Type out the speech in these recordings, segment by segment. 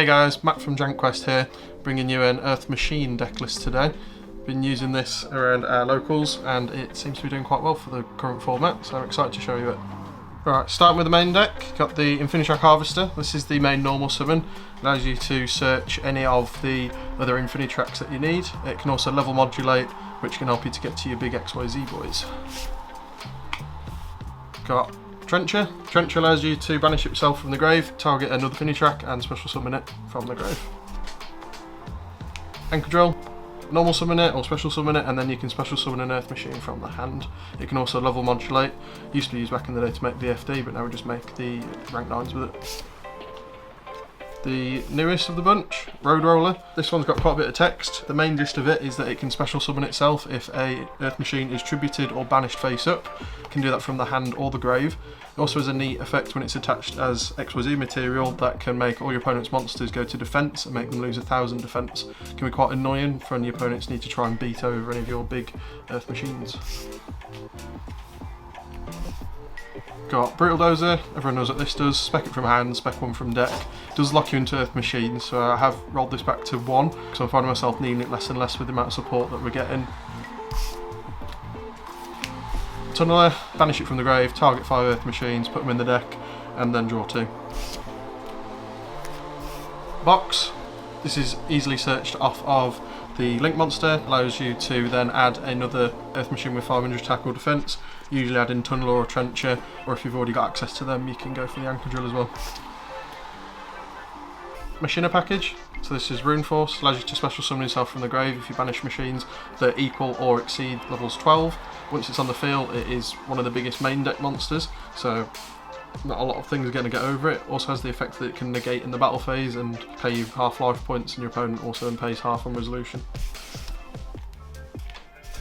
Hey guys, Matt from JankQuest here, bringing you an Earth Machine deck list today. Been using this around our locals and it seems to be doing quite well for the current format, so I'm excited to show you it. Right, starting with the main deck, got the Infinitrack Harvester. This is the main normal summon. Allows you to search any of the other Infinitracks that you need. It can also level modulate, which can help you to get to your big XYZ boys. Got Trencher. Trencher allows you to banish itself from the grave, target another Infinitrack and special summon it from the grave. Anchor Drill. Normal summon it or special summon it, and then you can special summon an Earth Machine from the hand. It can also level modulate. Used to be used back in the day to make VFD, but now we just make the rank 9s with it. The newest of the bunch, Road Roller. This one's got quite a bit of text. The main gist of it is that it can special summon itself if a Earth Machine is tributed or banished face up. It can do that from the hand or the grave. It also has a neat effect when it's attached as XYZ material that can make all your opponent's monsters go to defense and make them lose 1,000 defense. It can be quite annoying for when your opponents need to try and beat over any of your big Earth Machines. Got Brutal Dozer. Everyone knows what this does. Spec it from hand, spec one from deck. It does lock you into Earth Machines, so I have rolled this back to 1 because I'm finding myself needing it less and less with the amount of support that we're getting. Tunneler, banish it from the grave, target 5 Earth Machines, put them in the deck, and then draw 2. Box. This is easily searched off of the Link Monster. Allows you to then add another Earth Machine with 500 attack or defense. Usually add in Tunneler or Trencher, or if you've already got access to them, you can go for the Anchor Drill as well. Machina package. So this is Rune Force, allows you to special summon yourself from the grave if you banish machines that equal or exceed levels 12. Once it's on the field, it is one of the biggest main deck monsters, so not a lot of things are going to get over it. Also has the effect that it can negate in the battle phase and pay you half life points, and your opponent also then pays half on resolution.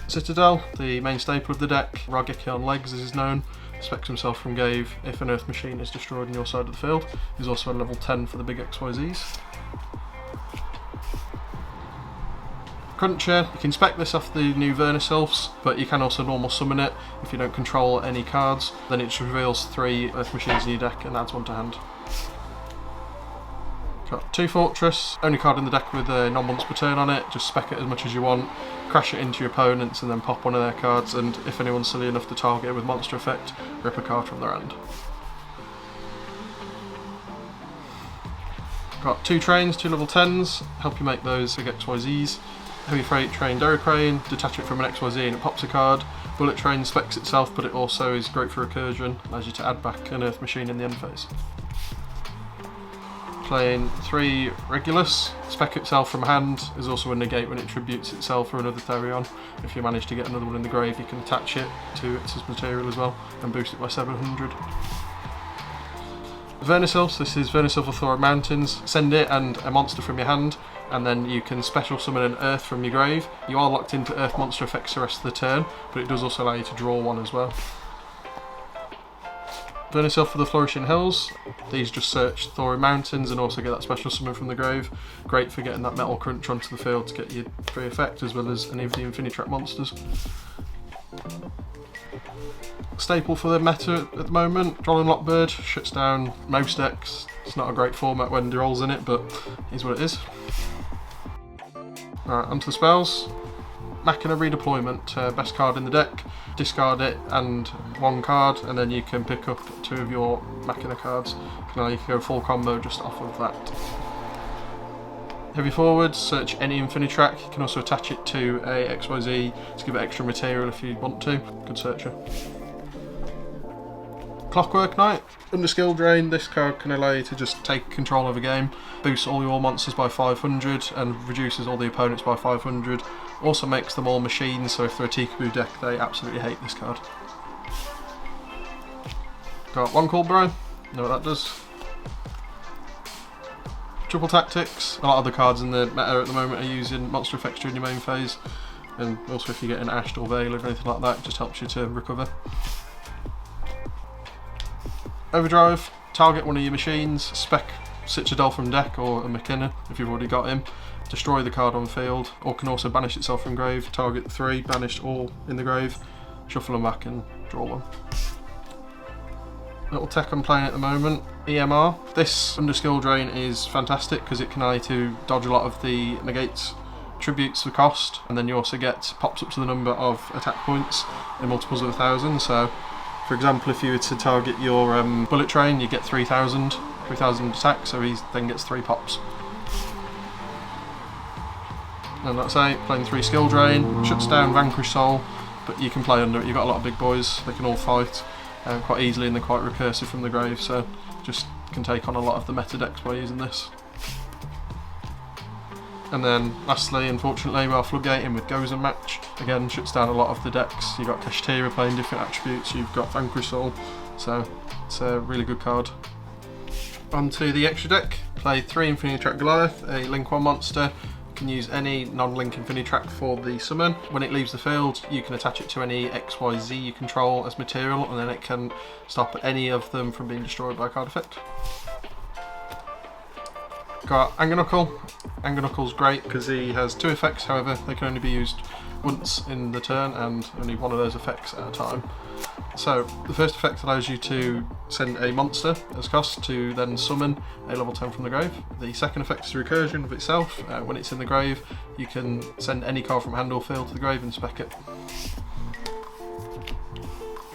Citadel, the main staple of the deck, Rageki on legs as is known, specs himself from grave if an Earth Machine is destroyed on your side of the field. He's also a level 10 for the big XYZs. Cruncher, you can spec this off the new Vernisylphs, but you can also normal summon it if you don't control any cards. Then it just reveals 3 Earth Machines in your deck and adds 1 to hand. Got 2 Fortress, only card in the deck with a non-once per turn on it. Just spec it as much as you want, crash it into your opponents and then pop one of their cards, and if anyone's silly enough to target it with monster effect, rip a card from their hand. Got 2 trains, 2 level 10s, help you make those big XYZs. Heavy Freight Train Derricrane, detach it from an XYZ and it pops a card. Bullet Train specs itself, but it also is great for recursion, allows you to add back an Earth Machine in the end phase. Playing 3 Regulus, spec itself from hand, is also a negate when it tributes itself or another Therion. If you manage to get another one in the grave, you can attach it to its material as well and boost it by 700. Vernisylphs, this is Vernisylph Authority Mountains. Send it and a monster from your hand, and then you can special summon an Earth from your grave. You are locked into Earth monster effects the rest of the turn, but it does also allow you to draw 1 as well. Vernisylph for the Flourishing Hills. These just search Thori Mountains and also get that special summon from the grave. Great for getting that Metal Crunch onto the field to get your free effect, as well as any of the Infinitrack monsters. Staple for the meta at the moment, Drolling Lockbird, shuts down most decks. It's not a great format when Droll's in it, but it is what it is. Alright, onto the spells. Machina Redeployment, best card in the deck. Discard it and 1 card, and then you can pick up 2 of your Machina cards. Now you can go full combo just off of that. Heavy Forward, search any Infinitrack. You can also attach it to a XYZ to give it extra material if you want to. Good searcher. Clockwork Knight. Under Skill Drain, this card can allow you to just take control of a game, boosts all your monsters by 500 and reduces all the opponents by 500. Also makes them all machines, so if they're a Tikaboo deck, they absolutely hate this card. Got 1 Cold Bro, know what that does. Triple Tactics, a lot of the cards in the meta at the moment are using monster effects during your main phase, and also if you get an Ashed or Veil or anything like that, it just helps you to recover. Overdrive, target one of your machines, spec Citadel from deck or a McKinnon if you've already got him, destroy the card on field, or can also banish itself from grave, target 3, banished all in the grave, shuffle them back and draw 1. little tech I'm playing at the moment, EMR. This under skill drain is fantastic because it can allow you to dodge a lot of the negates, tributes the cost, and then you also get pops up to the number of attack points in multiples of 1,000. So for example, if you were to target your bullet train, you get 3,000 attack, so he then gets 3 pops. And that's it, playing 3 skill drain, shuts down Vanquish Soul, but you can play under it. You've got a lot of big boys, they can all fight quite easily, and they're quite recursive from the grave, so just can take on a lot of the meta decks by using this. And then lastly, unfortunately, we are Floodgating with Goes and Match. Again, shuts down a lot of the decks. You've got Kashtira playing different attributes, you've got Vanquish Soul, so it's a really good card. Onto the extra deck, play 3 Infinity Track Goliath, a Link 1 monster. You can use any non-Link Infinity Track for the summon. When it leaves the field, you can attach it to any XYZ you control as material, and then it can stop any of them from being destroyed by a card effect. Got Anger Knuckle. Anger Knuckle's great because he has 2 effects, however they can only be used once in the turn and only one of those effects at a time. So the first effect allows you to send a monster as cost to then summon a level 10 from the grave. The second effect is a recursion of itself. When it's in the grave, you can send any card from hand or field to the grave and spec it.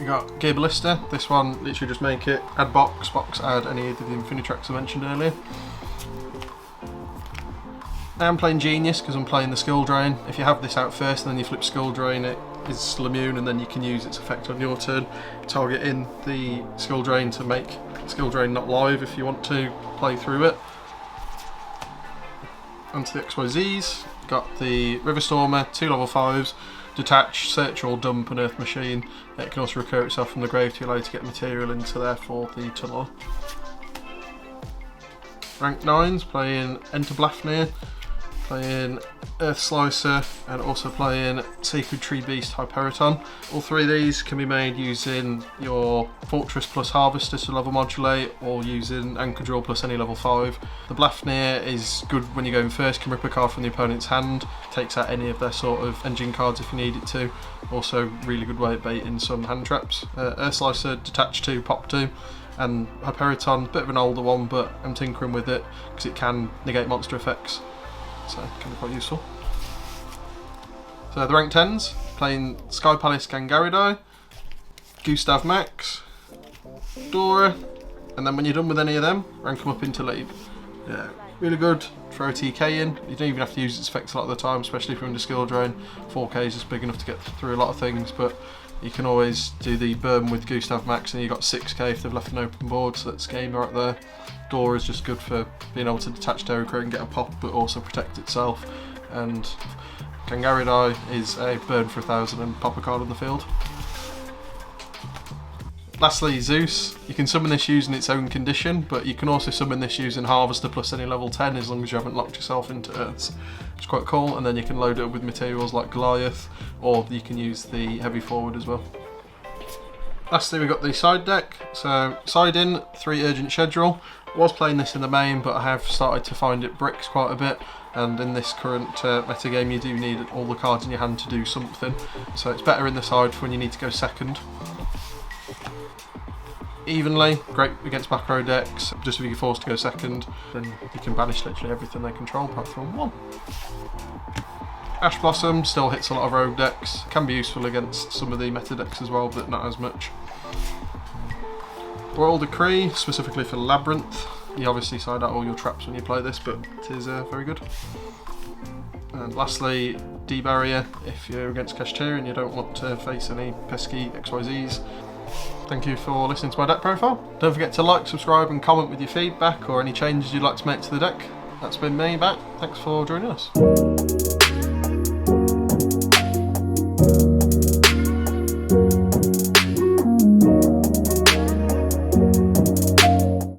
You got Gear Ballista. This one literally just make it, add box, add any of the Infinity Tracks I mentioned earlier. Now I'm playing Genius because I'm playing the skill drain. If you have this out first and then you flip skill drain, it is still immune, and then you can use its effect on your turn, targeting the skill drain to make skill drain not live if you want to play through it. Onto the XYZs, got the River Stormer, 2 level 5s, detach, search or dump an Earth Machine. It can also recur itself from the grave to allow you to get material into there for the tunnel. Rank 9s, playing Enter Blafnir, playing Earth Slicer, and also playing Sacred Tree Beast Hyperiton. All 3 of these can be made using your Fortress plus Harvester to level modulate, or using Anchor Draw plus any level 5. The Blafnir is good when you're going first, can rip a card from the opponent's hand, takes out any of their sort of engine cards if you need it to. Also really good way at baiting some hand traps. Earth Slicer, detach 2, pop 2. And Hyperiton, bit of an older one, but I'm tinkering with it because it can negate monster effects, so it can be quite useful. So the rank 10s, playing Sky Palace Gangaridai, Gustav Max, Dora, and then when you're done with any of them, rank them up into Leap. Yeah, really good, throw TK in, you don't even have to use its effects a lot of the time, especially if you're under skill drain. 4K is just big enough to get through a lot of things, but you can always do the burn with Gustav Max and you've got 6k if they've left an open board, so that's game right there. Dora is just good for being able to detach Derrick and get a pop but also protect itself. And Gangaridai is a burn for 1,000 and pop a card on the field. Lastly, Zeus. You can summon this using its own condition, but you can also summon this using Harvester plus any level 10 as long as you haven't locked yourself into Earths. It's quite cool, and then you can load it up with materials like Goliath, or you can use the Heavy Forward as well. Lastly, we've got the side deck. So, side in, 3 Urgent Schedule. I was playing this in the main, but I have started to find it bricks quite a bit, and in this current metagame you do need all the cards in your hand to do something, so it's better in the side for when you need to go second. Evenly, great against back row decks, just if you're forced to go second, then you can banish literally everything they control apart from 1. Ash Blossom still hits a lot of rogue decks, can be useful against some of the meta decks as well, but not as much. Royal Decree, specifically for Labyrinth. You obviously side out all your traps when you play this, but it is very good. And lastly, D-Barrier, if you're against Kashtira and you don't want to face any pesky XYZs. Thank you for listening to my deck profile. Don't forget to like, subscribe and comment with your feedback or any changes you'd like to make to the deck. That's been me, Matt. Thanks for joining us.